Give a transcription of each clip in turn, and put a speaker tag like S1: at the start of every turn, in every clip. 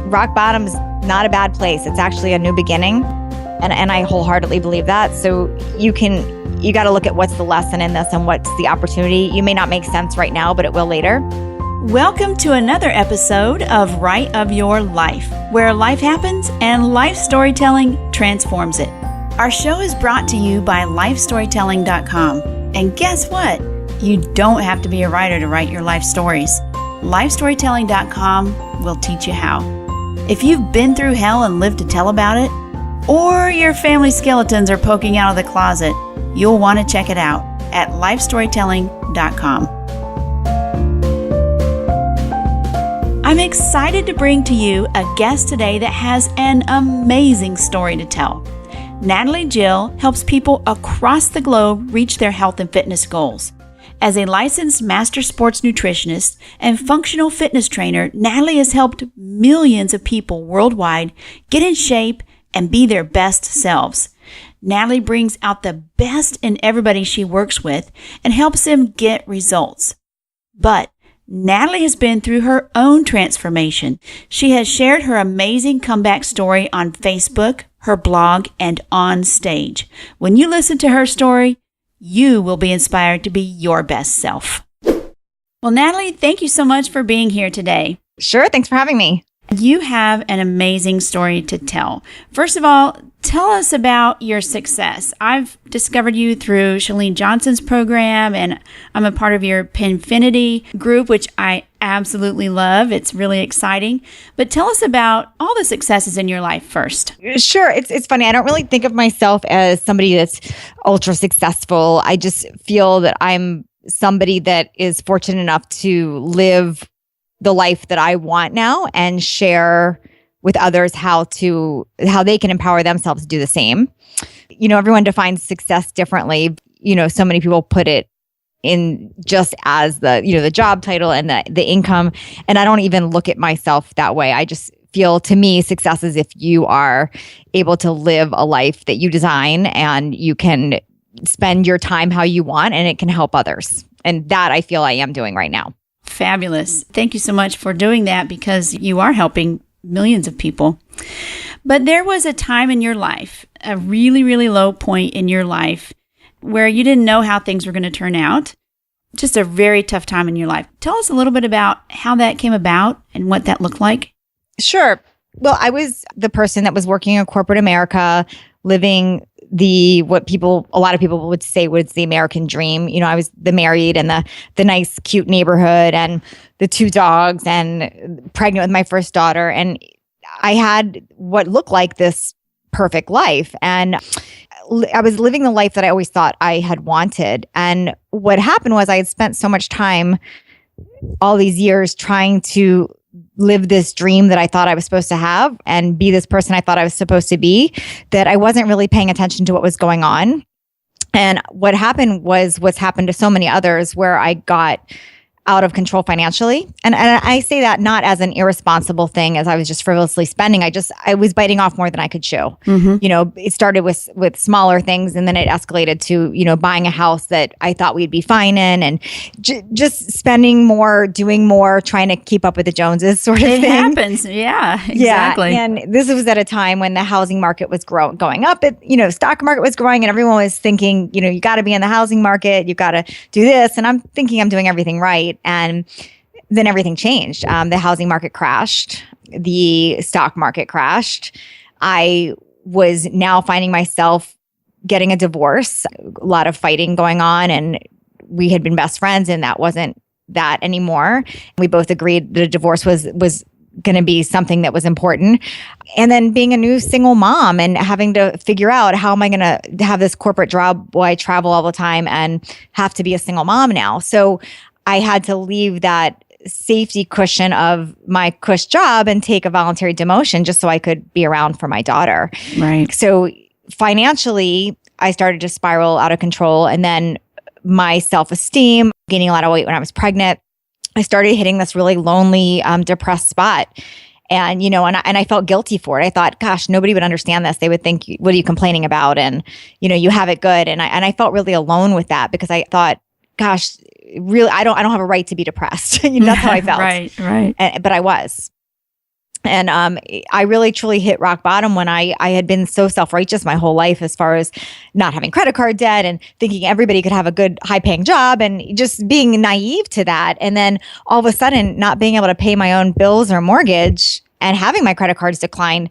S1: rock bottom is not a bad place. It's actually a new beginning. And I wholeheartedly believe that. So you got to look at what's the lesson in this and what's the opportunity. You may not make sense right now, but it will later.
S2: Welcome to another episode of Right of Your Life, where life happens and life storytelling transforms it. Our show is brought to you by lifestorytelling.com. And guess what? You don't have to be a writer to write your life stories. Lifestorytelling.com will teach you how. If you've been through hell and lived to tell about it, or your family skeletons are poking out of the closet, you'll want to check it out at lifestorytelling.com. I'm excited to bring to you a guest today that has an amazing story to tell. Natalie Jill helps people across the globe reach their health and fitness goals. As a licensed master sports nutritionist and functional fitness trainer, Natalie has helped millions of people worldwide get in shape and be their best selves. Natalie brings out the best in everybody she works with and helps them get results. But Natalie has been through her own transformation. She has shared her amazing comeback story on Facebook, her blog, and on stage. When you listen to her story, you will be inspired to be your best self. Well, Natalie, thank you so much for being here today.
S1: Sure. Thanks for having me.
S2: You have an amazing story to tell. First of all, tell us about your success. I've discovered you through Chalene Johnson's program, and I'm a part of your Pinfinity group, which I absolutely love. It's really exciting. But tell us about all the successes in your life first.
S1: Sure. It's funny. I don't really think of myself as somebody that's ultra successful. I just feel that I'm somebody that is fortunate enough to live the life that I want now and share with others how they can empower themselves to do the same. You know, everyone defines success differently. You know, so many people put it in just as the job title and the income. And I don't even look at myself that way. I just feel, to me, success is if you are able to live a life that you design and you can spend your time how you want and it can help others. And that I feel I am doing right now.
S2: Fabulous. Thank you so much for doing that, because you are helping millions of people. But there was a time in your life, a really, really low point in your life, where you didn't know how things were going to turn out. Just a very tough time in your life. Tell us a little bit about how that came about and what that looked like.
S1: Sure. Well, I was the person that was working in corporate America, living a lot of people would say was the American dream. You know, I was the married and the nice, cute neighborhood and the 2 dogs and pregnant with my first daughter. And I had what looked like this perfect life. And I was living the life that I always thought I had wanted. And what happened was I had spent so much time all these years trying to live this dream that I thought I was supposed to have and be this person I thought I was supposed to be, that I wasn't really paying attention to what was going on. And what happened was what's happened to so many others, where I got out of control financially. And I say that not as an irresponsible thing, as I was just frivolously spending. I was biting off more than I could chew. Mm-hmm. You know, it started with smaller things, and then it escalated to, you know, buying a house that I thought we'd be fine in, and just spending more, doing more, trying to keep up with the Joneses sort of thing.
S2: It happens. Yeah, exactly.
S1: Yeah. And this was at a time when the housing market was going up. Stock market was growing, and everyone was thinking, you know, you got to be in the housing market. You got to do this. And I'm thinking I'm doing everything right. And then everything changed. The housing market crashed. The stock market crashed. I was now finding myself getting a divorce, a lot of fighting going on. And we had been best friends, and that wasn't that anymore. We both agreed that a divorce was going to be something that was important. And then being a new single mom and having to figure out, how am I going to have this corporate job while I travel all the time and have to be a single mom now? So I had to leave that safety cushion of my cush job and take a voluntary demotion just so I could be around for my daughter.
S2: Right.
S1: So financially, I started to spiral out of control. And then my self-esteem, gaining a lot of weight when I was pregnant, I started hitting this really lonely, depressed spot. And, you know, and I felt guilty for it. I thought, gosh, nobody would understand this. They would think, what are you complaining about? And, you know, you have it good. And I felt really alone with that, because I thought, gosh, really, I don't have a right to be depressed. You know, that's how I felt.
S2: Right.
S1: But I was. And I really truly hit rock bottom when I had been so self-righteous my whole life as far as not having credit card debt and thinking everybody could have a good high-paying job and just being naive to that. And then all of a sudden not being able to pay my own bills or mortgage and having my credit cards decline,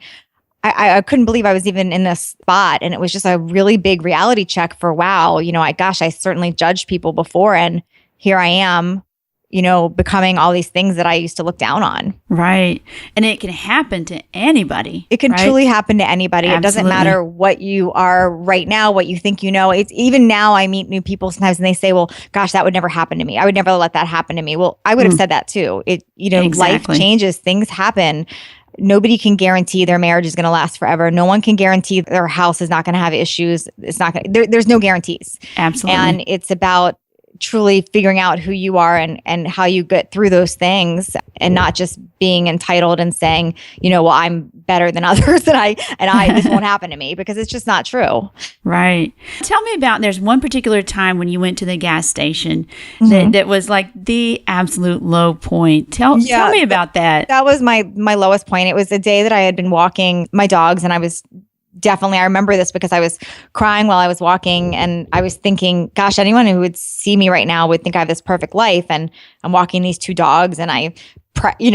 S1: I couldn't believe I was even in this spot. And it was just a really big reality check for, wow, I certainly judged people before. And here I am, becoming all these things that I used to look down on.
S2: Right. And it can happen to anybody.
S1: It can truly happen to anybody.
S2: Absolutely.
S1: It doesn't matter what you are right now, what you think It's even now I meet new people sometimes and they say, well, gosh, that would never happen to me. I would never let that happen to me. Well, I would have said that too. Exactly. Life changes, things happen. Nobody can guarantee their marriage is going to last forever. No one can guarantee their house is not going to have issues. It's not going to, there's no guarantees.
S2: Absolutely.
S1: And it's about truly figuring out who you are and how you get through those things and not just being entitled and saying, well, I'm better than others and this won't happen to me, because it's just not true.
S2: Right. Tell me about, there's one particular time when you went to the gas station that was like the absolute low point. Tell me about that.
S1: That was my lowest point. It was a day that I had been walking my dogs, and I remember this because I was crying while I was walking, and I was thinking, gosh, anyone who would see me right now would think I have this perfect life. And I'm walking these two dogs, and I'm thinking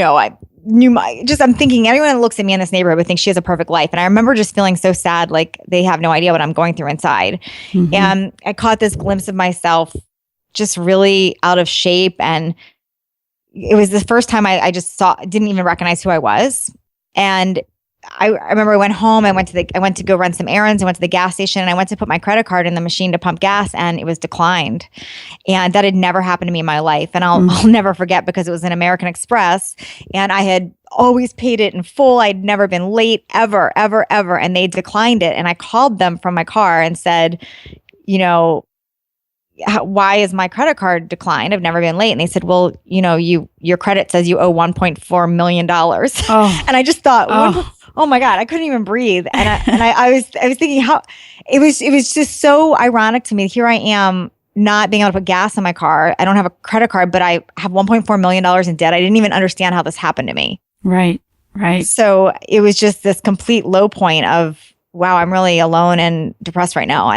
S1: anyone that looks at me in this neighborhood would think she has a perfect life. And I remember just feeling so sad, like they have no idea what I'm going through inside. Mm-hmm. And I caught this glimpse of myself just really out of shape. And it was the first time I just didn't even recognize who I was. And I remember I went home. I went to go run some errands. I went to the gas station, and I went to put my credit card in the machine to pump gas, and it was declined. And that had never happened to me in my life. And I'll never forget, because it was an American Express, and I had always paid it in full. I'd never been late ever, ever, ever. And they declined it. And I called them from my car and said, why is my credit card declined? I've never been late. And they said, well, your credit says you owe $1.4 million. Oh. And I just thought, oh my God, I couldn't even breathe. And I was thinking how it was just so ironic to me. Here I am not being able to put gas in my car. I don't have a credit card, but I have $1.4 million in debt. I didn't even understand how this happened to me.
S2: Right.
S1: So it was just this complete low point of, wow, I'm really alone and depressed right now.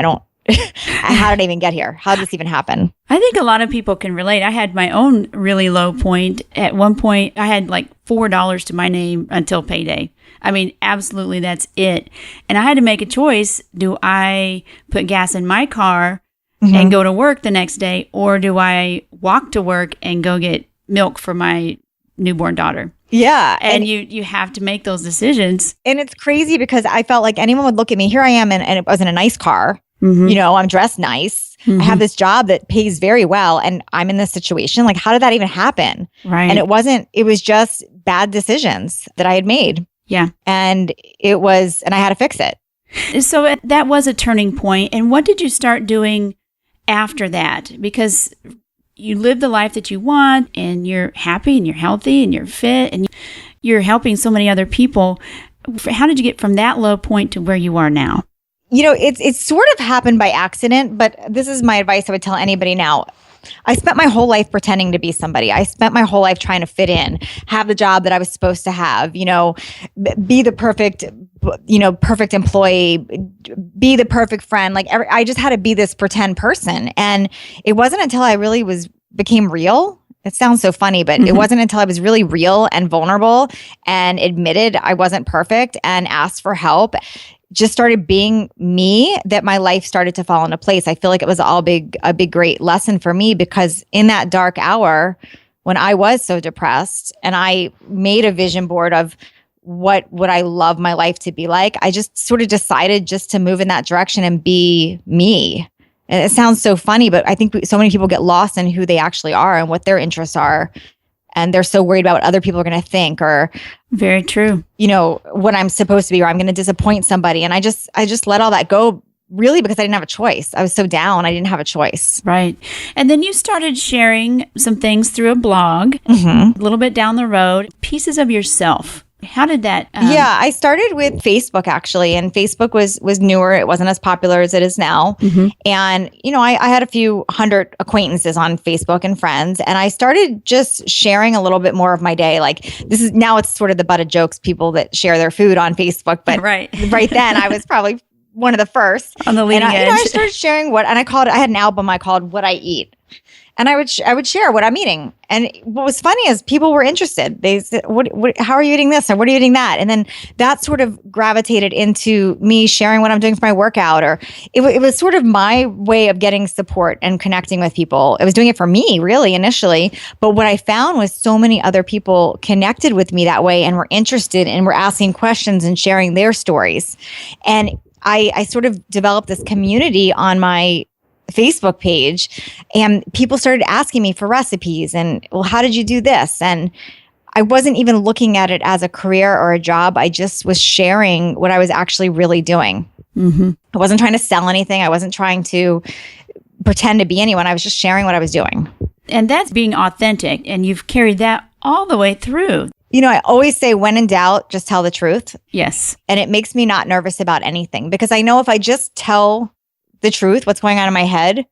S1: How did I even get here? How did this even happen?
S2: I think a lot of people can relate. I had my own really low point. At one point, I had like $4 to my name until payday. I mean, absolutely, that's it. And I had to make a choice. Do I put gas in my car and go to work the next day, or do I walk to work and go get milk for my newborn daughter?
S1: Yeah.
S2: And you have to make those decisions.
S1: And it's crazy because I felt like anyone would look at me. Here I am, and it wasn't a nice car. I'm dressed nice. I have this job that pays very well, and I'm in this situation. Like, how did that even happen?
S2: Right.
S1: And it was just bad decisions that I had made.
S2: Yeah.
S1: And I had to fix it.
S2: So that was a turning point. And what did you start doing after that? Because you live the life that you want, and you're happy, and you're healthy, and you're fit, and you're helping so many other people. How did you get from that low point to where you are now?
S1: It's sort of happened by accident, but this is my advice I would tell anybody now. I spent my whole life pretending to be somebody. I spent my whole life trying to fit in, have the job that I was supposed to have, be the perfect employee, be the perfect friend. I just had to be this pretend person. And it wasn't until I really became real. It sounds so funny, but it wasn't until I was really real and vulnerable and admitted I wasn't perfect and asked for help, just started being me, that my life started to fall into place. I feel like it was a big, great lesson for me, because in that dark hour when I was so depressed and I made a vision board of what would I love my life to be like, I just sort of decided just to move in that direction and be me. And it sounds so funny, but I think so many people get lost in who they actually are and what their interests are. And they're so worried about what other people are going to think, or
S2: very true,
S1: what I'm supposed to be, or I'm going to disappoint somebody. And I just let all that go, really, because I didn't have a choice. I was so down. I didn't have a choice.
S2: Right. And then you started sharing some things through a blog, a little bit down the road, pieces of yourself. How did that?
S1: Yeah, I started with Facebook actually, and Facebook was newer. It wasn't as popular as it is now. And, I had a few hundred acquaintances on Facebook and friends, and I started just sharing a little bit more of my day. Like now it's sort of the butt of jokes, people that share their food on Facebook. But right then I was probably one of the first
S2: on the leading edge.
S1: I started sharing I had an album I called What I Eat. And I would share what I'm eating. And what was funny is people were interested. They said, how are you eating this? Or what are you eating that? And then that sort of gravitated into me sharing what I'm doing for my workout. Or it was sort of my way of getting support and connecting with people. I was doing it for me, really, initially. But what I found was so many other people connected with me that way and were interested and were asking questions and sharing their stories. And I sort of developed this community on my Facebook page, and people started asking me for recipes and, well, how did you do this? And I wasn't even looking at it as a career or a job. I just was sharing what I was actually really doing. I wasn't trying to sell anything. I wasn't trying to pretend to be anyone. I was just sharing what I was doing.
S2: And that's being authentic. And you've carried that all the way through.
S1: I always say, when in doubt, just tell the truth.
S2: Yes.
S1: And it makes me not nervous about anything, because I know if I just tell the truth, what's going on in my head,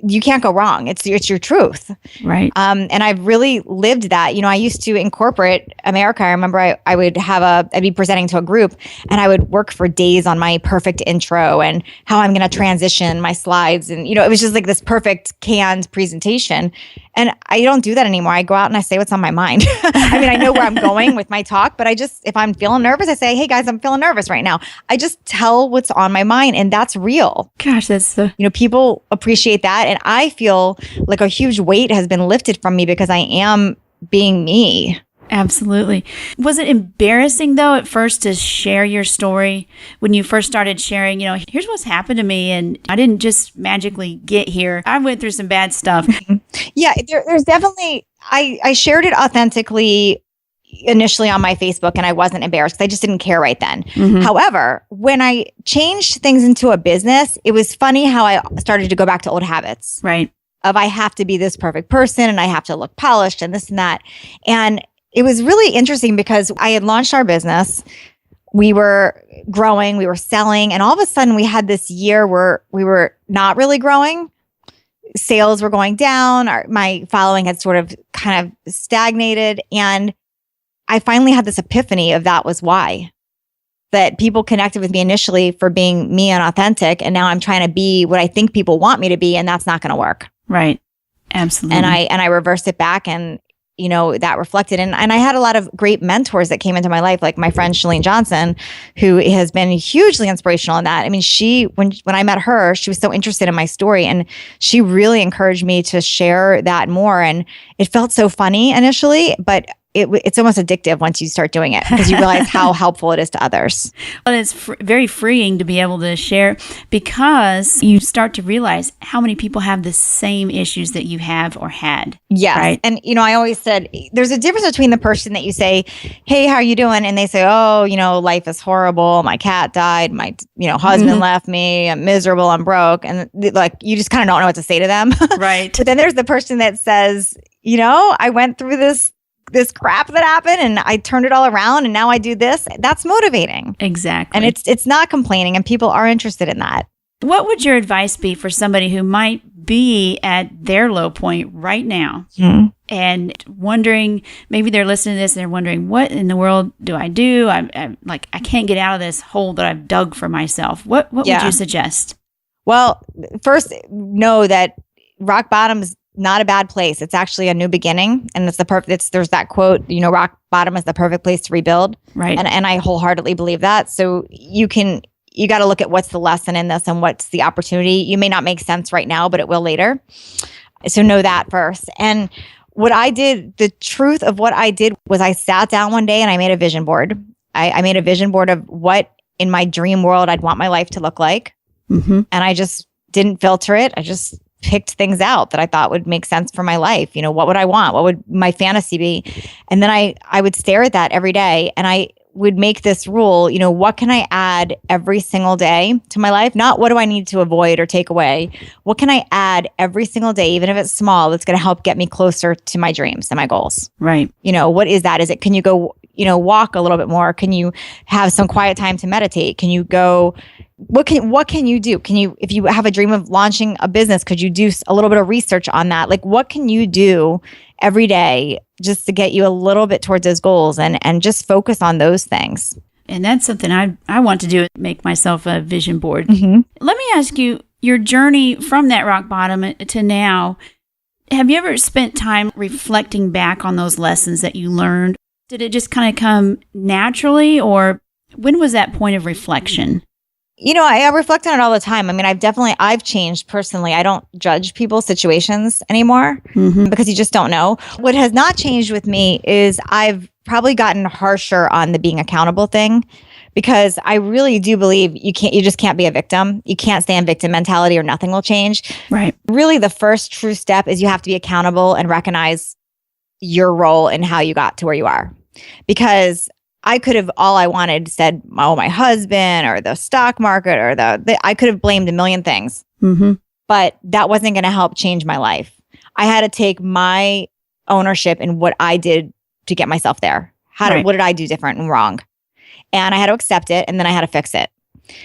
S1: you can't go wrong. It's your truth.
S2: Right.
S1: And I've really lived that. I used to in corporate America, I remember I'd be presenting to a group, and I would work for days on my perfect intro and how I'm going to transition my slides. And, it was just like this perfect canned presentation. And I don't do that anymore. I go out and I say what's on my mind. I mean, I know where I'm going with my talk, but if I'm feeling nervous, I say, hey guys, I'm feeling nervous right now. I just tell what's on my mind, and that's real.
S2: Gosh, that's so...
S1: people appreciate that. And I feel like a huge weight has been lifted from me because I am being me.
S2: Absolutely. Was it embarrassing though at first to share your story when you first started sharing, here's what's happened to me and I didn't just magically get here. I went through some bad stuff.
S1: Yeah, there's definitely, I shared it authentically initially on my Facebook, and I wasn't embarrassed because I just didn't care right then. However, when I changed things into a business, it was funny how I started to go back to old habits.
S2: Right.
S1: Of I have to be this perfect person and I have to look polished and this and that. And it was really interesting because I had launched our business. We were growing, we were selling, and all of a sudden we had this year where we were not really growing. Sales were going down. My following had sort of kind of stagnated. And I finally had this epiphany of that was why. That people connected with me initially for being me and authentic. And now I'm trying to be what I think people want me to be. And that's not going to work.
S2: Right. Absolutely.
S1: And I reversed it back, and that reflected. And I had a lot of great mentors that came into my life, like my friend Shalene Johnson, who has been hugely inspirational in that. I mean, when I met her, she was so interested in my story, and she really encouraged me to share that more. And it felt so funny initially, but it's almost addictive once you start doing it, because you realize how helpful it is to others.
S2: Well, it's very freeing to be able to share, because you start to realize how many people have the same issues that you have or had.
S1: Yes.
S2: Right?
S1: And, I always said there's a difference between the person that you say, hey, how are you doing? And they say, oh, life is horrible. My cat died. My, husband left me. I'm miserable. I'm broke. And like, you just kind of don't know what to say to them.
S2: Right.
S1: But then there's the person that says, I went through this crap that happened and I turned it all around and now I do this. That's motivating.
S2: Exactly.
S1: And it's not complaining, and people are interested in that.
S2: What would your advice be for somebody who might be at their low point right now and wondering, maybe they're listening to this and they're wondering, what in the world do I do? I'm like, I can't get out of this hole that I've dug for myself. What would you suggest? Well,
S1: first, know that rock bottom is not a bad place. It's actually a new beginning, and there's that quote, rock bottom is the perfect place to rebuild.
S2: Right.
S1: And I wholeheartedly believe that. So you got to look at what's the lesson in this and what's the opportunity. You may not make sense right now, but it will later. So know that first. And what I did, the truth of what I did was I sat down one day and I made a vision board. I made a vision board of what in my dream world I'd want my life to look like. And I just didn't filter it. I just picked things out that I thought would make sense for my life. What would I want? What would my fantasy be? And then I would stare at that every day, and I would make this rule, what can I add every single day to my life? Not what do I need to avoid or take away? What can I add every single day, even if it's small, that's going to help get me closer to my dreams and my goals?
S2: Right.
S1: What is that? Can you go, walk a little bit more? Can you have some quiet time to meditate? Can you go, what can you do? If you have a dream of launching a business, could you do a little bit of research on that? Like, what can you do every day just to get you a little bit towards those goals and just focus on those things?
S2: And that's something I want to do, make myself a vision board.
S1: Mm-hmm.
S2: Let me ask you, your journey from that rock bottom to now, have you ever spent time reflecting back on those lessons that you learned? Did it just kind of come naturally, or when was that point of reflection?
S1: I reflect on it all the time. I mean, I've changed personally. I don't judge people's situations anymore because you just don't know. What has not changed with me is I've probably gotten harsher on the being accountable thing, because I really do believe you just can't be a victim. You can't stay in victim mentality or nothing will change.
S2: Right.
S1: Really, the first true step is you have to be accountable and recognize your role in how you got to where you are. Because I could have, all I wanted, said, my husband or the stock market or I could have blamed a million things, but that wasn't going to help change my life. I had to take my ownership in what I did to get myself there. What did I do different and wrong? And I had to accept it, and then I had to fix it.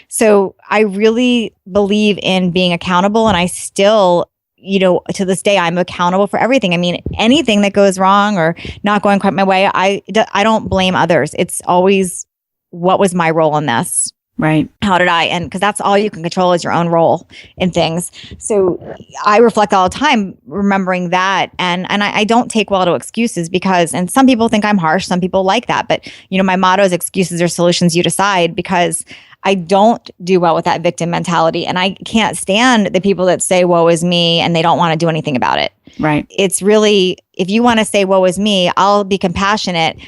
S1: So I really believe in being accountable, and I still, to this day, I'm accountable for everything. I mean, anything that goes wrong or not going quite my way, I don't blame others. It's always, what was my role in this?
S2: Right.
S1: How did I? And because that's all you can control is your own role in things. So I reflect all the time, remembering that. And I don't take well to excuses and some people think I'm harsh. Some people like that. But, my motto is excuses or solutions, you decide, because I don't do well with that victim mentality. And I can't stand the people that say, woe is me, and they don't want to do anything about it.
S2: Right.
S1: It's really, if you want to say, woe is me, I'll be compassionate,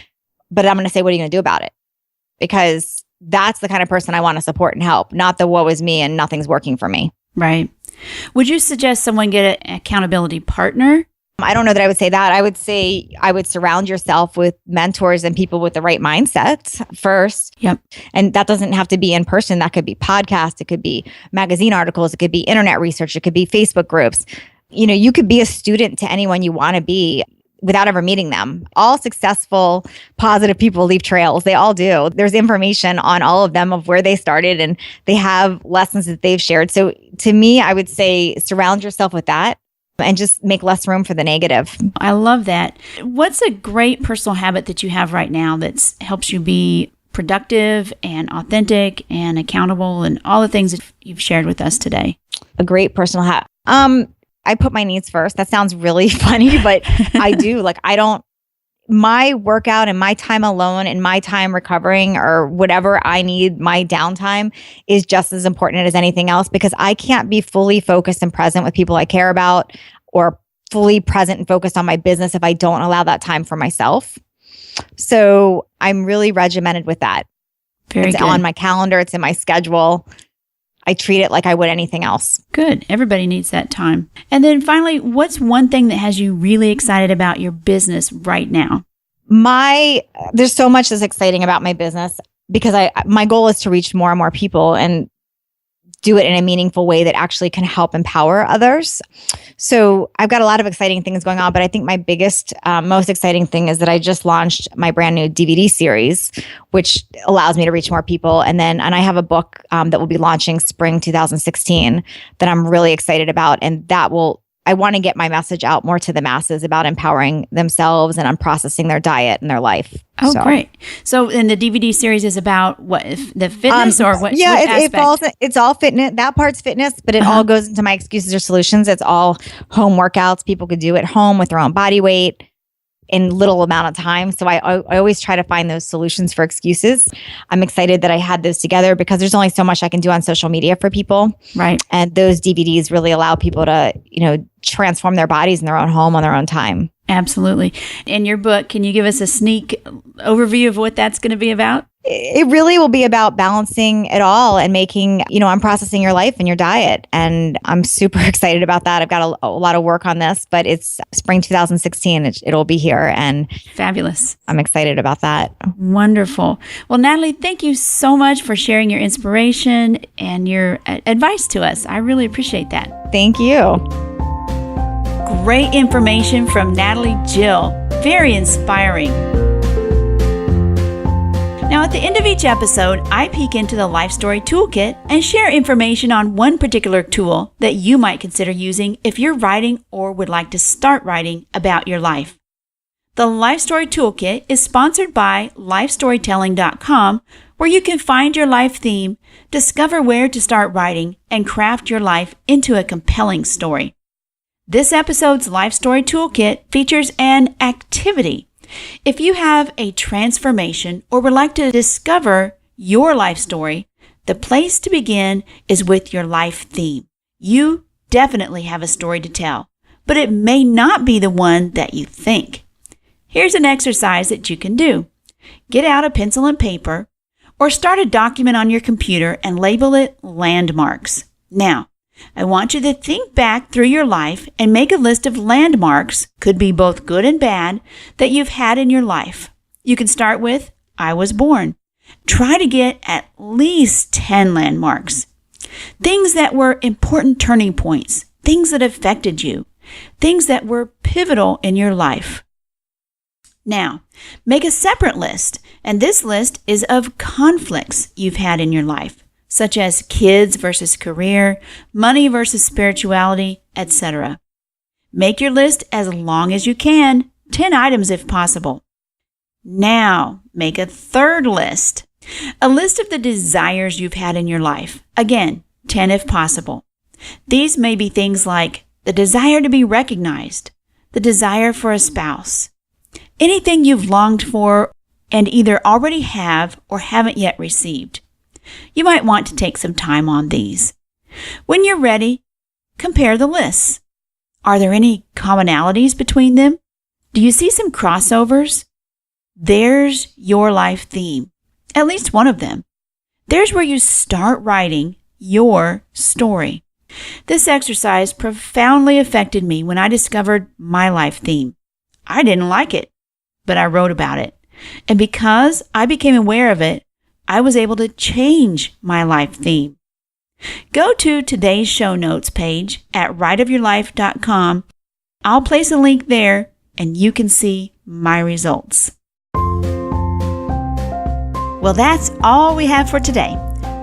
S1: but I'm going to say, what are you going to do about it? Because that's the kind of person I want to support and help, not the woe is me and nothing's working for me.
S2: Right. Would you suggest someone get an accountability partner?
S1: I don't know that I would say that. I would say I would surround yourself with mentors and people with the right mindset first.
S2: Yep.
S1: And that doesn't have to be in person. That could be podcasts. It could be magazine articles. It could be internet research. It could be Facebook groups. You could be a student to anyone you want to be without ever meeting them. All successful, positive people leave trails. They all do. There's information on all of them of where they started, and they have lessons that they've shared. So to me, I would say surround yourself with that and just make less room for the negative.
S2: I love that. What's a great personal habit that you have right now that helps you be productive and authentic and accountable and all the things that you've shared with us today?
S1: A great personal habit. I put my needs first. That sounds really funny, but I do. My workout and my time alone and my time recovering or whatever I need, my downtime is just as important as anything else, because I can't be fully focused and present with people I care about or fully present and focused on my business if I don't allow that time for myself. So I'm really regimented with that. It's on my calendar. It's in my schedule. I treat it like I would anything else.
S2: Good. Everybody needs that time. And then finally, what's one thing that has you really excited about your business right now?
S1: There's so much that's exciting about my business, because my goal is to reach more and more people and do it in a meaningful way that actually can help empower others. So I've got a lot of exciting things going on, but I think my biggest, most exciting thing is that I just launched my brand new DVD series, which allows me to reach more people. And I have a book that will be launching spring 2016 that I'm really excited about. And I want to get my message out more to the masses about empowering themselves and unprocessing their diet and their life.
S2: Oh, great. So, and the DVD series is about what, the fitness or what?
S1: Yeah,
S2: what
S1: it's all fitness. That part's fitness, but it all goes into my excuses or solutions. It's all home workouts people could do at home with their own body weight in little amount of time. So I always try to find those solutions for excuses. I'm excited that I had those together because there's only so much I can do on social media for people.
S2: Right.
S1: And those DVDs really allow people to, transform their bodies in their own home on their own time.
S2: Absolutely. In your book, can you give us a sneak overview of what that's going to be about?
S1: It really will be about balancing it all and making, unprocessing your life and your diet. And I'm super excited about that. I've got a lot of work on this, but it's spring 2016. It'll be here. And
S2: fabulous.
S1: I'm excited about that.
S2: Wonderful. Well, Natalie, thank you so much for sharing your inspiration and your advice to us. I really appreciate that.
S1: Thank you.
S2: Great information from Natalie Jill. Very inspiring. At the end of each episode, I peek into the Life Story Toolkit and share information on one particular tool that you might consider using if you're writing or would like to start writing about your life. The Life Story Toolkit is sponsored by lifestorytelling.com, where you can find your life theme, discover where to start writing, and craft your life into a compelling story. This episode's Life Story Toolkit features an activity. If you have a transformation or would like to discover your life story, the place to begin is with your life theme. You definitely have a story to tell, but it may not be the one that you think. Here's an exercise that you can do. Get out a pencil and paper, or start a document on your computer and label it landmarks. Now, I want you to think back through your life and make a list of landmarks, could be both good and bad, that you've had in your life. You can start with, I was born. Try to get at least 10 landmarks. Things that were important turning points, things that affected you, things that were pivotal in your life. Now, make a separate list, and this list is of conflicts you've had in your life, such as kids versus career, money versus spirituality, etc. Make your list as long as you can, 10 items if possible. Now, make a third list, a list of the desires you've had in your life. Again, 10 if possible. These may be things like the desire to be recognized, the desire for a spouse, anything you've longed for and either already have or haven't yet received. You might want to take some time on these. When you're ready, compare the lists. Are there any commonalities between them? Do you see some crossovers? There's your life theme, at least one of them. There's where you start writing your story. This exercise profoundly affected me when I discovered my life theme. I didn't like it, but I wrote about it. And because I became aware of it, I was able to change my life theme. Go to today's show notes page at writeofyourlife.com. I'll place a link there and you can see my results. Well, that's all we have for today.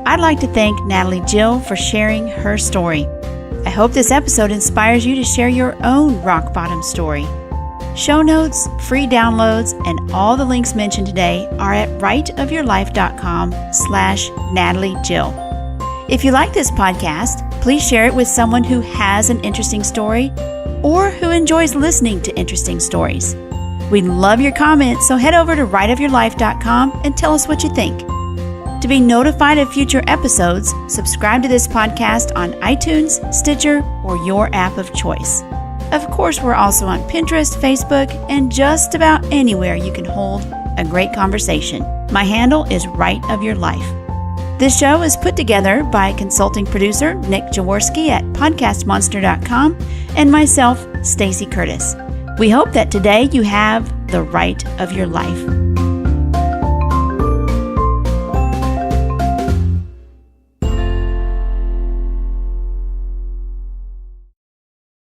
S2: I'd like to thank Natalie Jill for sharing her story. I hope this episode inspires you to share your own rock bottom story. Show notes, free downloads, and all the links mentioned today are at writeofyourlife.com/Natalie Jill. If you like this podcast, please share it with someone who has an interesting story or who enjoys listening to interesting stories. We'd love your comments, so head over to writeofyourlife.com and tell us what you think. To be notified of future episodes, subscribe to this podcast on iTunes, Stitcher, or your app of choice. Of course, we're also on Pinterest, Facebook, and just about anywhere you can hold a great conversation. My handle is Write of Your Life. This show is put together by consulting producer Nick Jaworski at podcastmonster.com and myself, Stacy Curtis. We hope that today you have the Write of Your Life.